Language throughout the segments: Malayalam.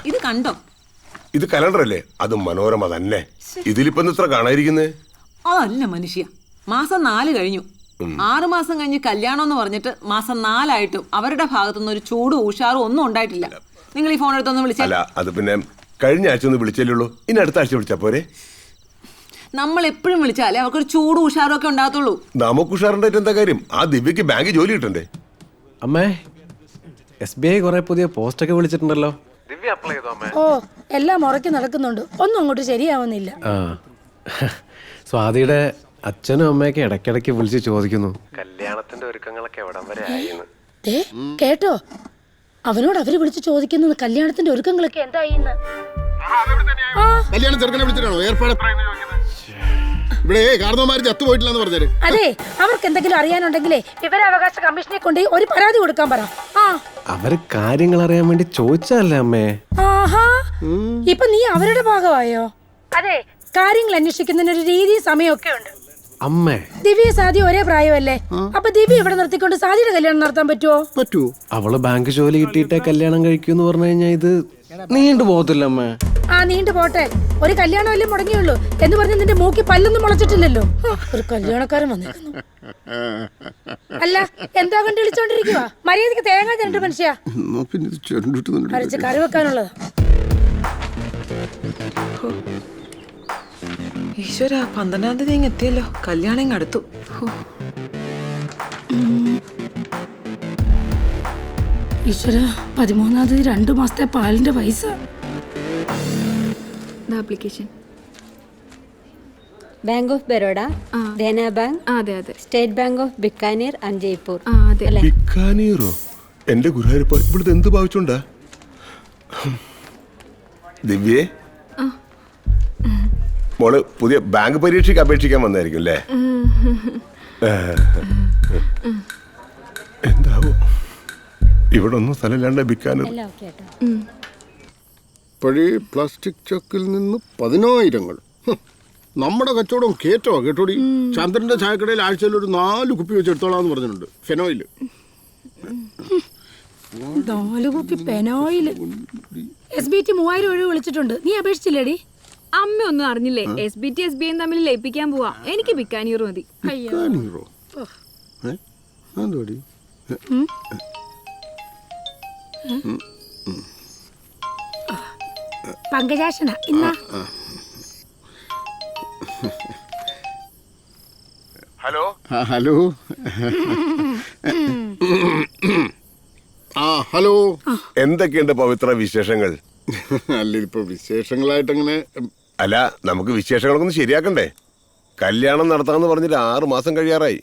ഇത് കണ്ടോ? ഇത് കലണ്ടർ അല്ലേ? അത് മനോരമ തന്നെ. ഇതിലിപ്പോ ഇത്ര കാണാതിരിക്കുന്നേ? അതല്ല മനുഷ്യ, മാസം 4 കഴിഞ്ഞു. 6 മാസം കഴിഞ്ഞ് കല്യാണം എന്ന് പറഞ്ഞിട്ട് മാസം 4 ആയിട്ടും അവരുടെ ഭാഗത്തുനിന്ന് ഒരു ചൂടും ഉഷാറും ഒന്നും ഉണ്ടായിട്ടില്ല. നിങ്ങൾ ഈ ഫോൺ എടുത്തൊന്ന് വിളിച്ചാൽ? അല്ല, അത് പിന്നെ കഴിഞ്ഞ ആഴ്ച ഒന്ന് വിളിച്ചല്ലേ ഉള്ളൂ. ഇനി അടുത്ത ആഴ്ച വിളിച്ചാ പോരെ? നമ്മൾ എപ്പോഴും വിളിച്ചാലേ അവർക്കൊരു ചൂടും ഉഷാറും ഒക്കെ ഉണ്ടാകത്തുള്ളൂ. നമുക്ക് ഉഷാറുണ്ടായിട്ട് എന്താ കാര്യം? ആ ദിവ്യക്ക് ബാങ്ക് ജോലി കിട്ടണ്ടേ? അമ്മേ, SBI കുറെ പുതിയ പോസ്റ്റ് ഒക്കെ വിളിച്ചിട്ടുണ്ടല്ലോ. ഓ, എല്ലാം മുറയ്ക്ക് നടക്കുന്നുണ്ട്. ഒന്നും അങ്ങോട്ട് ശരിയാവുന്നില്ല. ആ, സ്വാതിയുടെ അച്ഛനും അമ്മയൊക്കെ ഇടയ്ക്കിടയ്ക്ക് വിളിച്ച് ചോദിക്കുന്നു കല്യാണത്തിന്റെ ഒരുക്കങ്ങളൊക്കെ എവിടം വരെ ആയിന്ന്. കേട്ടോ, അവനോട് അവര് വിളിച്ച് ചോദിക്കുന്നു കല്യാണത്തിന്റെ ഒരുക്കങ്ങളൊക്കെ എന്തായിന്ന്. കല്യാണം ചെറുക്കനെ വിളിച്ചിട്ടാണോ ഏർപ്പാട്? ഇവിടെ കാരണവന്മാര് ചത്തുപോയിട്ടില്ലെന്ന് പറഞ്ഞാല്. അതെ, അവർക്ക് എന്തെങ്കിലും അറിയാനുണ്ടെങ്കിലേ വിവരാവകാശ കമ്മീഷനെ കൊണ്ട് ഒരു പരാതി കൊടുക്കാൻ പറ. അവര് കാര്യങ്ങൾ അറിയാൻ വേണ്ടി ചോദിച്ചല്ലേ അമ്മേ. ആഹാ, ഇപ്പൊ നീ അവരുടെ ഭാഗമായോ? അതെ, കാര്യങ്ങൾ അന്വേഷിക്കുന്നതിന് ഒരു രീതി സമയമൊക്കെ ഉണ്ട്. അമ്മേ, ദിവ്യ സാദി ഒരേ പ്രായമല്ലേ? അപ്പൊ ദിവ്യ ഇവിടെ നിർത്തിക്കൊണ്ട് സാദിയുടെ കല്യാണം നടത്താൻ പറ്റുമോ? അവള് ബാങ്ക് ജോലി കിട്ടിയിട്ടേ കല്യാണം കഴിക്കൂന്ന് പറഞ്ഞു കഴിഞ്ഞാൽ ഇത് നീണ്ടു പോകത്തില്ല അമ്മേ. ആ, നീണ്ടു പോട്ടെ. ഒരു കല്യാണമല്ലേ മുടങ്ങിയുള്ളൂ എന്ന് പറഞ്ഞ് നിന്റെ മൂക്കി പല്ലൊന്നും മുളച്ചിട്ടില്ലല്ലോ. ഒരു കല്യാണക്കാരൻ വന്നിരിക്കുന്നു. അല്ല, എന്താ കണ്ട് വിളിച്ചോണ്ടിരിക്കുവാ? മര്യാദക്ക് തേങ്ങ രണ്ട് മനുഷ്യ അരച്ച് കറി വെക്കാനുള്ളതാ. ഈശ്വര, 12-ാം തീയതി എത്തിയല്ലോ. കല്യാണം ഇങ്ങ് അടുത്തു. ഈശ്വര, 13-ാം തീയതി 2 മാസത്തെ പാലിന്റെ പൈസ. Application. Bank of Baroda, Dena bank, അതെ അതെ. State bank of Bikaner and Jaipur. അതെ. ബിക്കാനീറോ? എന്റെ ഗുരുവായൂരപ്പ, ഇവിടുത്തെ എന്ത് ഭാവിച്ചുണ്ടാ? ദിവ്യേ, മോള് പുതിയ ബാങ്ക് പരീക്ഷയ്ക്ക് അപേക്ഷിക്കാൻ വന്നായിരിക്കും അല്ലേ? എന്താവോ ഇവിടെ ഒന്നും സ്ഥലമില്ലാണ്ട് ബിക്കാനീർ. പഴയ പ്ലാസ്റ്റിക് ചക്കിൽ നിന്ന് 10,000. നമ്മുടെ കച്ചവടം കേറ്റോ കേട്ടോടി. ചന്ദ്രന്റെ ചായക്കടയിൽ ആഴ്ചയിൽ ഒരു 4 കുപ്പി വെച്ചെടുത്തോളാന്ന് പറഞ്ഞിട്ടുണ്ട്. ഫെനോയില് 4 കുപ്പി ഫെനോയില്. SBT 3000 ഒഴിവ് വിളിച്ചിട്ടുണ്ട്. നീ അപേക്ഷിച്ചില്ലേടി? അമ്മ ഒന്നും അറിഞ്ഞില്ലേ? SBT SBI തമ്മിൽ ലയിപ്പിക്കാൻ പോവാ. എനിക്ക് ബിക്കാനീർ മതി. ബിക്കാനീറോ? എന്തോടി? പങ്കജാശന ഇന്ന. Hello hello. ഹലോ. എന്തൊക്കെയുണ്ട് പവിത്ര വിശേഷങ്ങൾ? അല്ല, ഇപ്പൊ വിശേഷങ്ങളായിട്ട് അങ്ങനെ. അല്ല, നമുക്ക് വിശേഷങ്ങളൊക്കെ ശരിയാക്കണ്ടേ? കല്യാണം നടത്താന്ന് പറഞ്ഞിട്ട് 6 മാസം കഴിയാറായി.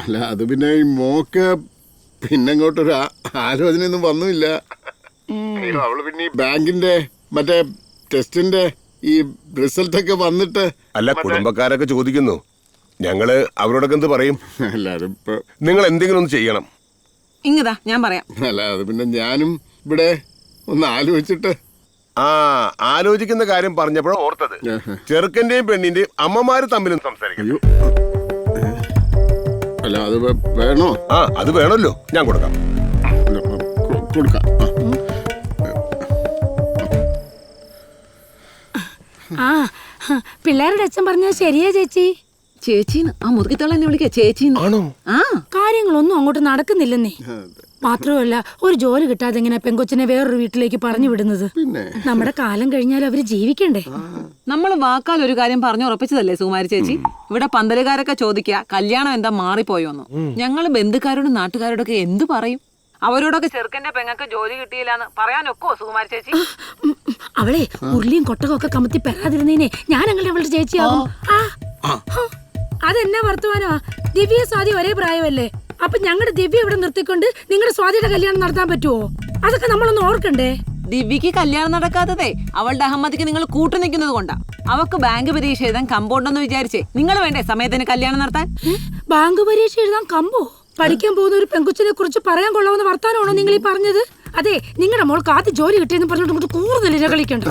അല്ല അത് പിന്നെ ഈ മോക്ക് പിന്നങ്ങോട്ടൊരു ആലോചനയൊന്നും വന്നില്ല. അവള് പിന്നെ ഈ ബാങ്കിന്റെ മറ്റേ ടെസ്റ്റിന്റെ ഈ റിസൾട്ട് ഒക്കെ വന്നിട്ട്. അല്ല, കുടുംബക്കാരൊക്കെ ചോദിക്കുന്നു. ഞങ്ങള് അവരോടൊക്കെ എന്ത് പറയും? എല്ലാരും നിങ്ങൾ എന്തെങ്കിലും ഒന്ന് ചെയ്യണം. ഇങ്ങതാ ഞാൻ പറയാം. അല്ല, അത് പിന്നെ ഞാനും ഇവിടെ ഒന്ന് ആലോചിച്ചിട്ട്. ആലോചിക്കുന്ന കാര്യം പറഞ്ഞപ്പോഴും ഓർത്തത്, ചെറുക്കന്റെയും പെണ്ണിന്റെയും അമ്മമാര് തമ്മിലും സംസാരിക്കും. അല്ല, അത് വേണോ? അത് വേണമല്ലോ. ഞാൻ കൊടുക്കാം. കൊടുക്കാം. പിള്ളേരുടെ അച്ഛൻ പറഞ്ഞത് ശരിയാ ചേച്ചി. ചേച്ചീന്ന് ആ മുതുകിത്തോളം എന്നെ വിളിക്കുക ചേച്ചീന്ന്. ആണോ? കാര്യങ്ങളൊന്നും അങ്ങോട്ട് നടക്കുന്നില്ലെന്നേ. മാത്രമല്ല, ഒരു ജോലി കിട്ടാതെ എങ്ങനെ പെങ്കൊച്ചിനെ വേറൊരു വീട്ടിലേക്ക് പറഞ്ഞു വിടുന്നത്? നമ്മുടെ കാലം കഴിഞ്ഞാൽ അവര് ജീവിക്കണ്ടേ? നമ്മൾ വാക്കാൽ ഒരു കാര്യം പറഞ്ഞു ഉറപ്പിച്ചതല്ലേ സുകുമാരി ചേച്ചി? ഇവിടെ പന്തലുകാരൊക്കെ ചോദിക്കുക കല്യാണം എന്താ മാറിപ്പോയോന്ന്. ഞങ്ങള് ബന്ധുക്കാരോടും നാട്ടുകാരോടൊക്കെ എന്തു പറയും? അവരോടൊക്കെ ചെറുക്കന്റെ പെങ്ങൾക്ക് ജോലി കിട്ടിയില്ലാന്ന് പറയാനൊക്കോ സുകുമാരി ചേച്ചി? അവളെ ഉരുളിയും കൊട്ടകം ഒക്കെ കമത്തി പെറാതിരുന്നേനെ ഞാൻ അങ്ങനെ അവളുടെ ചേച്ചിയാവും. അതെന്നാ വർത്തമാനമാ? ദിവ്യ സ്വാതി ഒരേ പ്രായമല്ലേ? അപ്പൊ ഞങ്ങളുടെ ദിവ്യ ഇവിടെ നിർത്തിക്കൊണ്ട് നിങ്ങളുടെ സ്വാതിയുടെ കല്യാണം നടത്താൻ പറ്റുമോ? അതൊക്കെ നമ്മളൊന്ന് ഓർക്കണ്ടേ? ദിവ്യക്ക് കല്യാണം നടക്കാത്തതേ അവളുടെ അഹമ്മദിക്ക് നിങ്ങൾ കൂട്ടു നിൽക്കുന്നത് കൊണ്ടാ. അവക്ക് ബാങ്ക് പരീക്ഷ എഴുതാൻ കമ്പുണ്ടെന്ന് വിചാരിച്ചേ നിങ്ങൾ വേണ്ടേ സമയത്തിന് കല്യാണം നടത്താൻ? ബാങ്ക് പരീക്ഷ എഴുതാൻ കമ്പോ? പഠിക്കാൻ പോകുന്ന ഒരു പെങ്കുച്ചിനെ കുറിച്ച് പറയാൻ കൊള്ളാവുന്ന വർത്താനമാണോ നിങ്ങൾ ഈ പറഞ്ഞത്? അതെ, നിങ്ങളുടെ മോൾക്ക് ആദ്യം ജോലി കിട്ടിയെന്ന് പറഞ്ഞിട്ട് കൂടുതൽ ഇരകളിക്കണ്ട.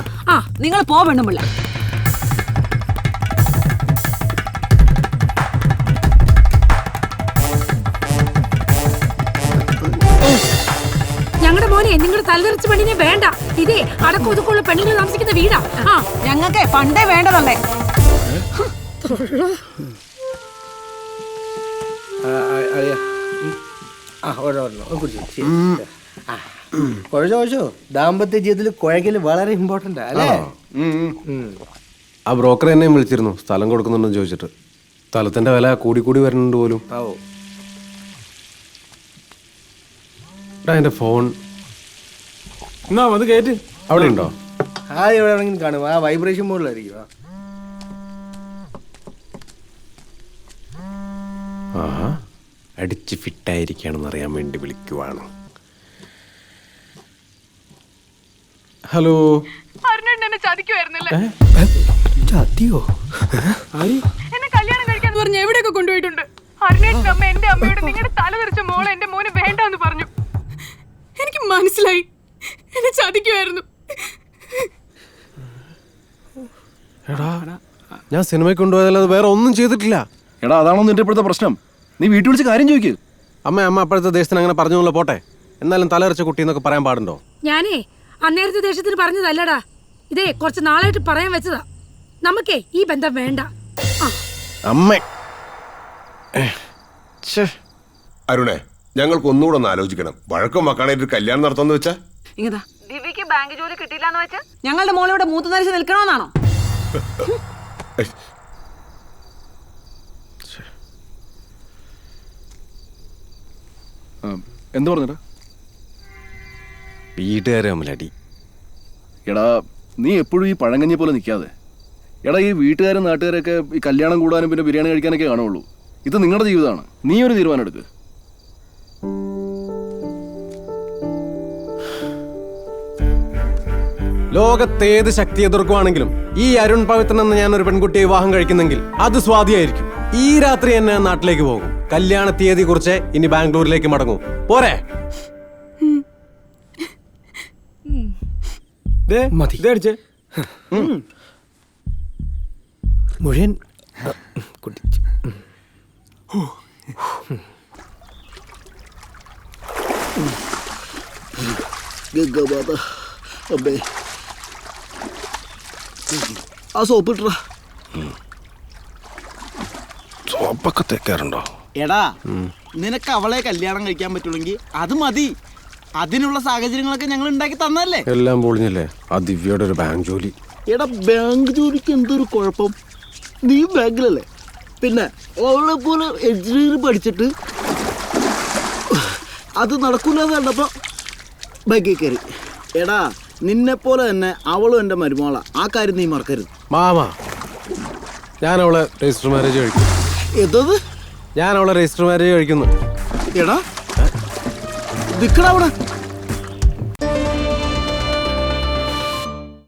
നിങ്ങൾ പോവെണ്ണുമില്ല. ഞങ്ങളുടെ മോനെ നിങ്ങളുടെ തലതെറിച്ച പെണ്ണിനെ വേണ്ട. ഇതേ അടക്കം ഒതുക്കുള്ള പെണ്ണുങ്ങൾ താമസിക്കുന്ന വീടാ. ആ ഞങ്ങൾക്ക് പണ്ടേ വേണ്ടതല്ലേ. കുഴച്ചോ ദാമ്പത്യ ജീവിതത്തിൽ കുഴക്കല് വളരെ ഇമ്പോർട്ടന്റ് അല്ലേ? ആ ബ്രോക്കർ എന്നെയും വിളിച്ചിരുന്നു സ്ഥലം കൊടുക്കുന്നുണ്ടെന്ന് ചോദിച്ചിട്ട്. സ്ഥലത്തിന്റെ വില കൂടി വരുന്നുണ്ട് പോലും. എന്റെ ഫോൺ എന്നാ അത് കേട്ട് അവിടെ ഉണ്ടോ? ആ എവിടെയാണെങ്കിലും കാണും. ആ വൈബ്രേഷൻ മോഡിലായിരിക്കും. ആഹാ, അടിച്ച് ഫിറ്റായിരിക്കുകയാണെന്ന് അറിയാൻ വേണ്ടി വിളിക്കുവാണ്. ഹലോ. ചതിയോ? എന്നെ കല്യാണം കഴിക്കാൻ പറഞ്ഞ് എവിടെയൊക്കെ കൊണ്ടുപോയിട്ടുണ്ട്. അരുണേട്ടൻ അമ്മ എന്റെ അമ്മയോട് നിങ്ങളുടെ തല തെറിച്ച മോളെ എന്റെ മോന് വേണ്ടെന്ന് പറഞ്ഞു. എനിക്ക് മനസ്സിലായി എന്നെ ചതിക്കുമായിരുന്നു. എടാ, ഞാൻ സിനിമയ്ക്ക് കൊണ്ടുപോയതല്ലാതെ വേറെ ഒന്നും ചെയ്തിട്ടില്ല. എടാ അതാണോ നിന്റെ ഇപ്പോഴത്തെ പ്രശ്നം? നീ വീട്ടിൽ വിളിച്ച് കാര്യം ചോദിക്കൂ. അമ്മ അപ്പോഴത്തെ ദേശത്തിന് അങ്ങനെ പറഞ്ഞുള്ള പോട്ടെ. എന്നാലും തലറിച്ച കുട്ടി എന്നൊക്കെ പറയാൻ പാടുണ്ടോ? ഞാനേ അന്നേരത്തെ ദേശത്തിന് പറഞ്ഞതല്ലടാ. ഇതേ കുറച്ച് നാളായിട്ട് പറയാൻ വെച്ചതാ. നമുക്കേ ഈ ബന്ധം വേണ്ട. അമ്മേ, അരുണേ, ഞങ്ങൾക്ക് ഒന്നുകൂടെ ഒന്ന് ആലോചിക്കണം. വഴക്കം വെക്കാനായിട്ട് കല്യാണം നടത്താന്ന് വെച്ചാ ഇങ്ങതാ ദിവ്യക്ക് ബാങ്ക് ജോലി കിട്ടിയില്ലാന്ന് വെച്ചാ ഞങ്ങളുടെ മോളിവിടെ മൂത്ത് നരിച്ച് നിൽക്കണമെന്നാണോ? എന്ത് പറഞ്ഞടാ? വീട്ടുകാരെ തമ്മിലടി. എടാ നീ എപ്പോഴും ഈ പഴങ്കഞ്ഞി പോലെ നിൽക്കാതെ. എടാ ഈ വീട്ടുകാരും നാട്ടുകാരൊക്കെ ഈ കല്യാണം കൂടാനും പിന്നെ ബിരിയാണി കഴിക്കാനൊക്കെ കാണുള്ളൂ. ഇത് നിങ്ങളുടെ ജീവിതമാണ്. നീ ഒരു തീരുമാനം എടുക്ക്. ലോകത്തേത് ശക്തി എതിർക്കുവാണെങ്കിലും ഈ അരുൺ പവിത്രൻ എന്ന ഞാൻ ഒരു പെൺകുട്ടിയെ വിവാഹം കഴിക്കുന്നെങ്കിൽ അത് സ്വാതിയായിരിക്കും. ഈ രാത്രി എന്നെ നാട്ടിലേക്ക് പോകും. കല്യാണ തീയതി കുറിച്ച് ഇനി ബാംഗ്ലൂരിലേക്ക് മടങ്ങും. പോരെ? മതി മുഴുവൻ കുടിച്ചു. ആ സോപ്പ് ഇട്ടാ. സോപ്പൊക്കെ തേക്കാറുണ്ടോ? എടാ നിനക്ക് അവളെ കല്യാണം കഴിക്കാൻ പറ്റുള്ളെങ്കിൽ അത് മതി. അതിനുള്ള സാഹചര്യങ്ങളൊക്കെ ഞങ്ങൾ ഉണ്ടാക്കി തന്നല്ലേ. എല്ലാം പൊളിഞ്ഞില്ലേ? ആ ദിവ്യയുടെ ഒരു ബാങ്ക് ജോലി. എടാ ബാങ്ക് ജോലിക്ക് എന്തൊരു കുഴപ്പം? നീ ബാങ്കിലല്ലേ. പിന്നെ അവളെ പോലെ എഞ്ചിനീയർ പഠിച്ചിട്ട് അത് നടക്കൂലെന്ന് കണ്ടപ്പോൾ ബാങ്കിൽ കയറി. എടാ നിന്നെപ്പോലെ തന്നെ അവളും എൻ്റെ മരുമോളാ. ആ കാര്യം നീ മറക്കരുത്. മാമാ, ഞാൻ അവളെ രജിസ്റ്റർ മാരേജ് കഴിക്കും. എന്തത്? ഞാൻ അവളെ രജിസ്റ്റർ മാരേജ് കഴിക്കുന്നു. എടാ നിക്കടാ അവിടെ.